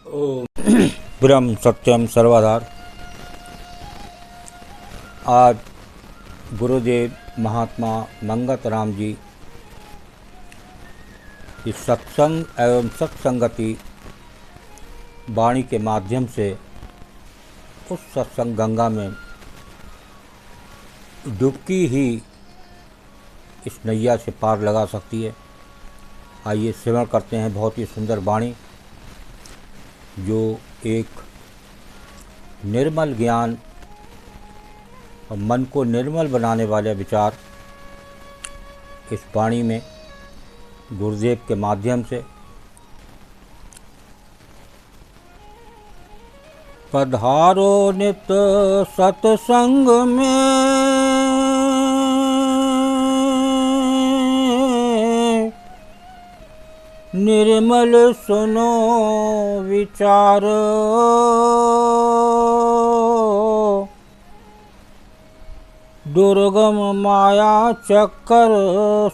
ओम ब्रह्म सत्यम सर्वाधार। आज गुरुदेव महात्मा मंगत राम जी इस सत्संग एवं सत्संगति वाणी के माध्यम से उस सत्संग गंगा में डुबकी ही इस नैया से पार लगा सकती है। आइए श्रवण करते हैं बहुत ही सुंदर वाणी, जो एक निर्मल ज्ञान और मन को निर्मल बनाने वाले विचार इस वाणी में गुरुदेव के माध्यम से। पधारो नित सत्संग में, निर्मल सुनो विचार, दुर्गम माया चक्कर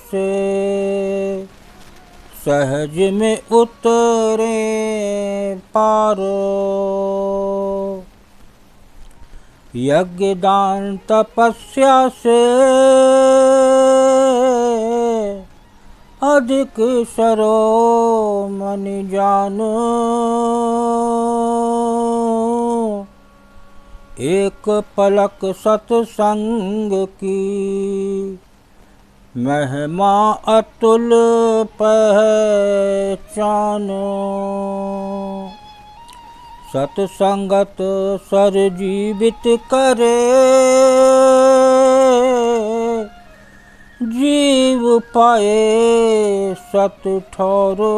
से सहज में उतरे पार। यज्ञ दान तपस्या से अधिक सरो मन जानो, एक पलक सत्संग की महिमा अतुल पहचानो। सत्संगत सर जीवित करे, जीव पाए सत ठौरो।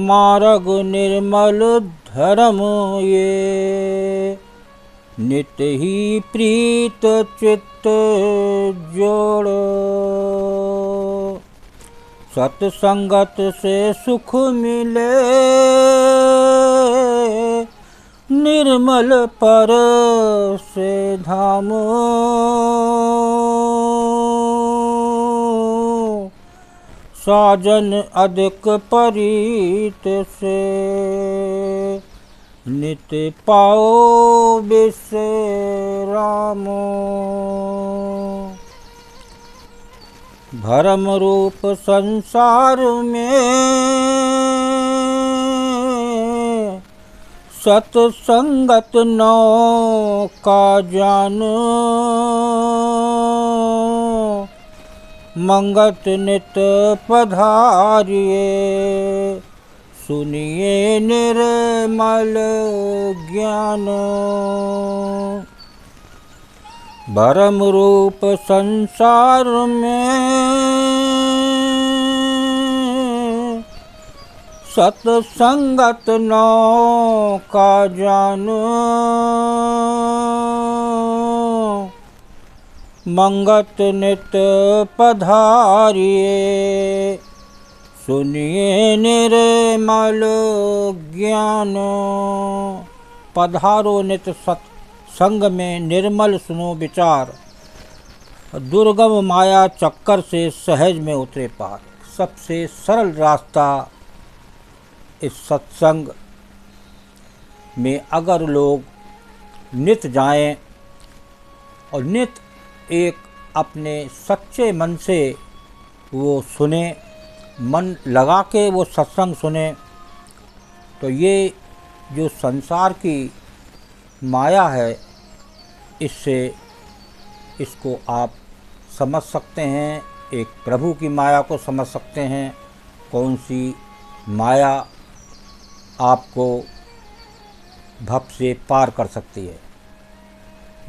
मार्ग निर्मल धर्म ये, नित ही प्रीत चित्त जोड़ो। सत्संगत से सुख मिले, निर्मल पर से धाम। साजन अधिक परीत से, नित पाओ विश्राम। भरम रूप संसार में, सत्संगत नौका जानो। मंगत नित पधारिए, सुनिए निर्मल ज्ञान। भरम रूप संसार में, सत्संगत नौका जानो। मंगत नित पधारिए, सुनिए निर्मल ज्ञान। पधारो नित सत्संग में, निर्मल सुनो विचार, दुर्गम माया चक्कर से सहज में उतरे पार। सबसे सरल रास्ता इस सत्संग में अगर लोग नित जाएं और नित एक अपने सच्चे मन से वो सुने, मन लगा के वो सत्संग सुने, तो ये जो संसार की माया है, इससे इसको आप समझ सकते हैं। एक प्रभु की माया को समझ सकते हैं। कौन सी माया आपको भव से पार कर सकती है।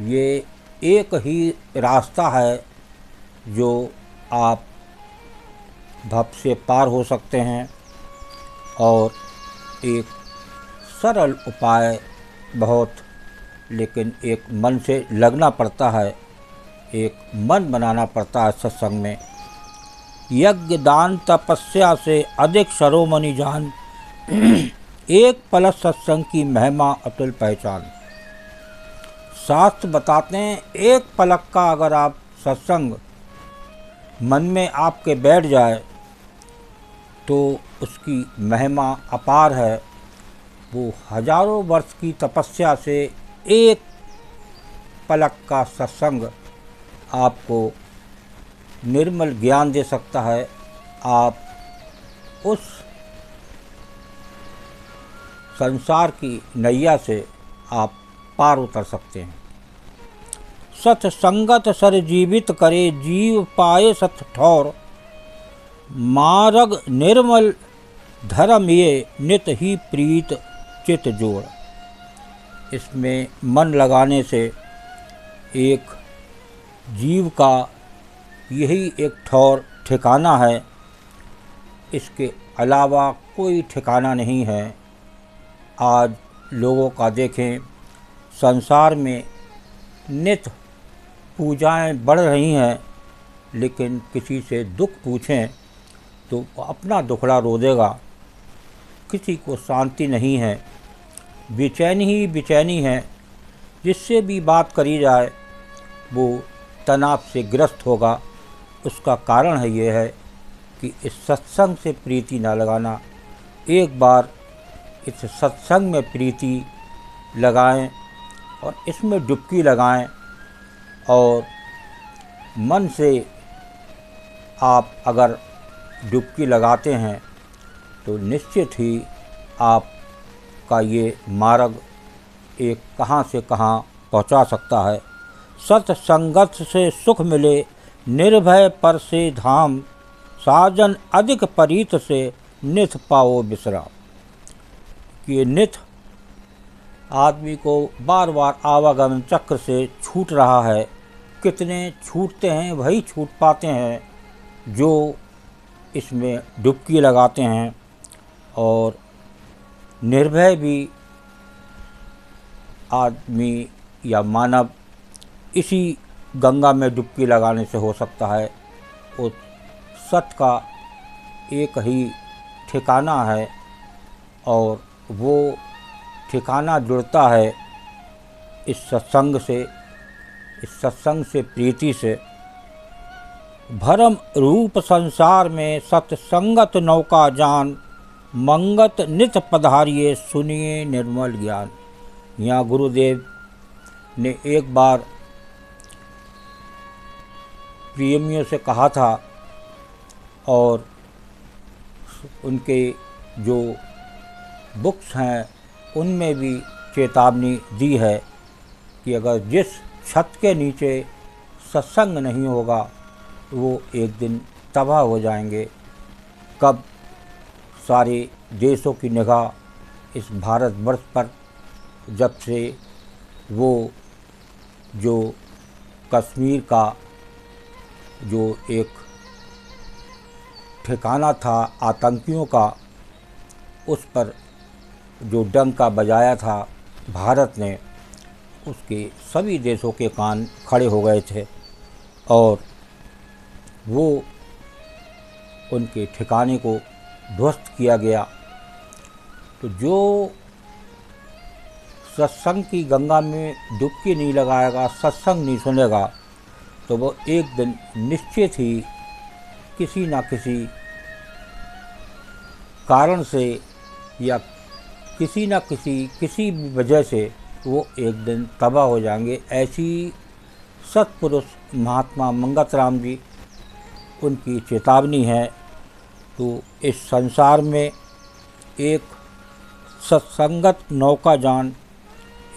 ये एक ही रास्ता है जो आप भव से पार हो सकते हैं, और एक सरल उपाय बहुत, लेकिन एक मन से लगना पड़ता है, एक मन बनाना पड़ता है सत्संग में। यज्ञ दान तपस्या से अधिक सरोमणि जान, एक पलक सत्संग की महिमा अतुल पहचान। शास्त्र बताते हैं, एक पलक का अगर आप सत्संग मन में आपके बैठ जाए तो उसकी महिमा अपार है। वो हजारों वर्ष की तपस्या से एक पलक का सत्संग आपको निर्मल ज्ञान दे सकता है। आप उस संसार की नैया से आप पार उतर सकते हैं। सत्संगत सर जीवित करे जीव पाए सत ठौर, मार्ग निर्मल धर्म ये नित ही प्रीत चित जोड़। इसमें मन लगाने से एक जीव का यही एक ठौर ठिकाना है, इसके अलावा कोई ठिकाना नहीं है। आज लोगों का देखें, संसार में नित पूजाएं बढ़ रही हैं, लेकिन किसी से दुख पूछें तो अपना दुखड़ा रो देगा। किसी को शांति नहीं है, बेचैनी ही बेचैनी है। जिससे भी बात करी जाए वो तनाव से ग्रस्त होगा। उसका कारण है ये है कि इस सत्संग से प्रीति ना लगाना। एक बार इस सत्संग में प्रीति लगाएं और इसमें डुबकी लगाएं और मन से आप अगर डुबकी लगाते हैं तो निश्चित ही आपका ये मार्ग एक कहाँ से कहाँ पहुँचा सकता है। सत्संगत से सुख मिले निर्भय पर से धाम, साजन अधिक परीत से नित पाओ विश्राम। कि नित आदमी को बार बार आवागमन चक्र से छूट रहा है। कितने छूटते हैं, वही छूट पाते हैं जो इसमें डुबकी लगाते हैं। और निर्भय भी आदमी या मानव इसी गंगा में डुबकी लगाने से हो सकता है। उस सत का एक ही ठिकाना है और वो ठिकाना जुड़ता है इस सत्संग से, इस सत्संग से प्रीति से। भरम रूप संसार में सत्संगत नौका जान, मंगत नित पधारिये सुनिए निर्मल ज्ञान। यहाँ गुरुदेव ने एक बार प्रेमियों से कहा था और उनके जो बुक्स हैं उनमें भी चेतावनी दी है कि अगर जिस छत के नीचे सत्संग नहीं होगा वो एक दिन तबाह हो जाएंगे। कब सारे देशों की निगाह इस भारतवर्ष पर, जब से वो जो कश्मीर का जो एक ठिकाना था आतंकियों का, उस पर जो डंका बजाया था भारत ने, उसके सभी देशों के कान खड़े हो गए थे और वो उनके ठिकाने को ध्वस्त किया गया। तो जो सत्संग की गंगा में डुबकी नहीं लगाएगा, सत्संग नहीं सुनेगा, तो वो एक दिन निश्चित ही किसी न किसी कारण से या किसी भी वजह से वो एक दिन तबाह हो जाएंगे। ऐसी सत्पुरुष महात्मा मंगतराम जी, उनकी चेतावनी है। तो इस संसार में एक सत्संगत नौका जान,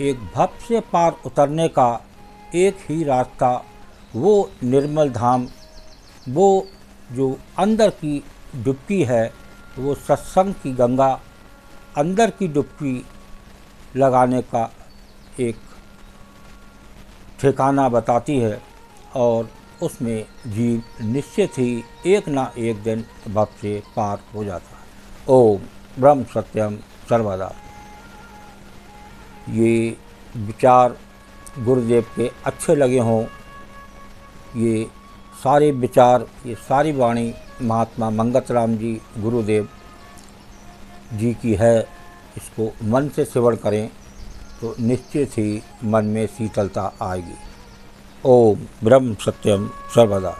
एक भव से पार उतरने का एक ही रास्ता, वो निर्मल धाम, वो जो अंदर की डुबकी है, वो सत्संग की गंगा अंदर की डुबकी लगाने का एक ठिकाना बताती है और उसमें जीव निश्चित ही एक ना एक दिन भव से पार हो जाता है। ओम ब्रह्म सत्यम सर्वदा। ये विचार गुरुदेव के अच्छे लगे हों, ये सारे विचार, ये सारी वाणी महात्मा मंगतराम जी गुरुदेव जी की है। इसको मन से सेवन करें तो निश्चित ही मन में शीतलता आएगी। ओम ब्रह्म सत्यम सर्वदा।